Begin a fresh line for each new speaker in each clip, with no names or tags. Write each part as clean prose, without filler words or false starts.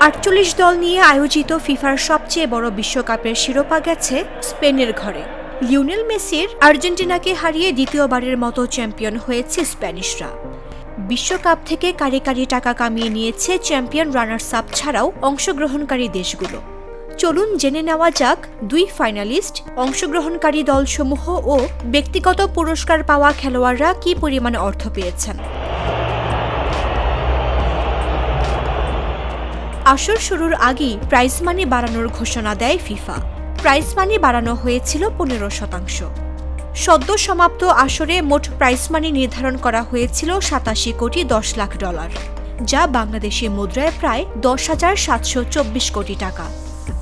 ৪৮ দল নিয়ে আয়োজিত ফিফার সবচেয়ে বড় বিশ্বকাপের শিরোপা গেছে স্পেনের ঘরে। লিওনেল মেসির আর্জেন্টিনাকে হারিয়ে দ্বিতীয়বারের মতো চ্যাম্পিয়ন হয়েছে স্প্যানিশরা। বিশ্বকাপ থেকে কারি কারি টাকা কামিয়ে নিয়েছে চ্যাম্পিয়ন রানার্স আপ ছাড়াও অংশগ্রহণকারী দেশগুলো। চলুন জেনে নেওয়া যাক দুই ফাইনালিস্ট, অংশগ্রহণকারী দলসমূহ ও ব্যক্তিগত পুরস্কার পাওয়া খেলোয়াড়রা কী পরিমাণ অর্থ পেয়েছেন। আসর শুরুর আগেই প্রাইজ মানি বাড়ানোর ঘোষণা দেয় ফিফা। প্রাইজ মানি বাড়ানো হয়েছিল 15%। সদ্য সমাপ্ত আসরে মোট প্রাইজ মানি নির্ধারণ করা হয়েছিল 87 কোটি 10 লাখ ডলার, যা বাংলাদেশি মুদ্রায় প্রায় 10,724 কোটি টাকা।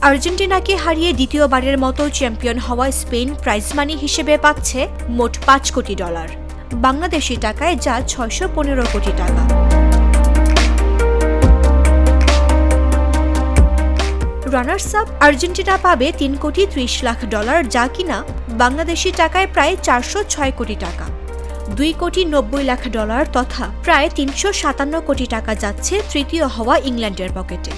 আর্জেন্টিনাকে হারিয়ে দ্বিতীয়বারের মতো চ্যাম্পিয়ন হওয়া স্পেন প্রাইজ মানি হিসেবে পাচ্ছে মোট 5 কোটি ডলার, বাংলাদেশি টাকায় যা 615 কোটি টাকা। রানার্স আপ আর্জেন্টিনা পাবে 3 কোটি 30 লাখ ডলার, যা কিনা বাংলাদেশি টাকায় প্রায় 406 কোটি টাকা। 2 কোটি 90 লাখ ডলার তথা প্রায় 357 কোটি টাকা যাচ্ছে তৃতীয় হওয়া ইংল্যান্ডের পকেটে।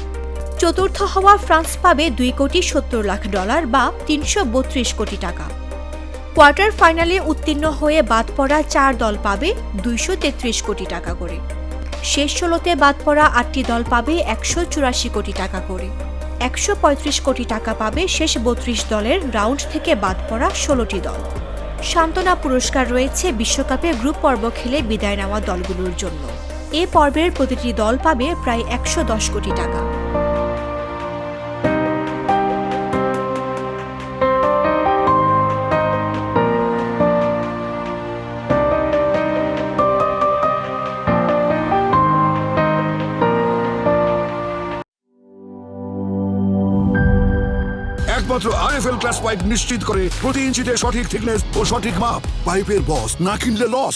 চতুর্থ হওয়া ফ্রান্স পাবে 2 কোটি 70 লাখ ডলার বা 332 কোটি টাকা। কোয়ার্টার ফাইনালে উত্তীর্ণ হয়ে বাদ পড়া 4 দল পাবে 233 কোটি টাকা করে। শেষ 16তে বাদ পড়া 8টি দল পাবে 184 কোটি টাকা করে। 135 কোটি টাকা পাবে শেষ 32 দলের রাউন্ড থেকে বাদ পড়া 16টি দল। সান্ত্বনা পুরস্কার রয়েছে বিশ্বকাপে গ্রুপ পর্ব খেলে বিদায় নেওয়া দলগুলোর জন্য। এ পর্বের প্রতিটি দল পাবে প্রায় 110 কোটি টাকা।
একমাত্র আরএফএল ক্লাস পাইপ নিশ্চিত করে প্রতি ইঞ্চিতে সঠিক থিকনেস ও সঠিক মাপ। পাইপের বস, না কিনলে লস।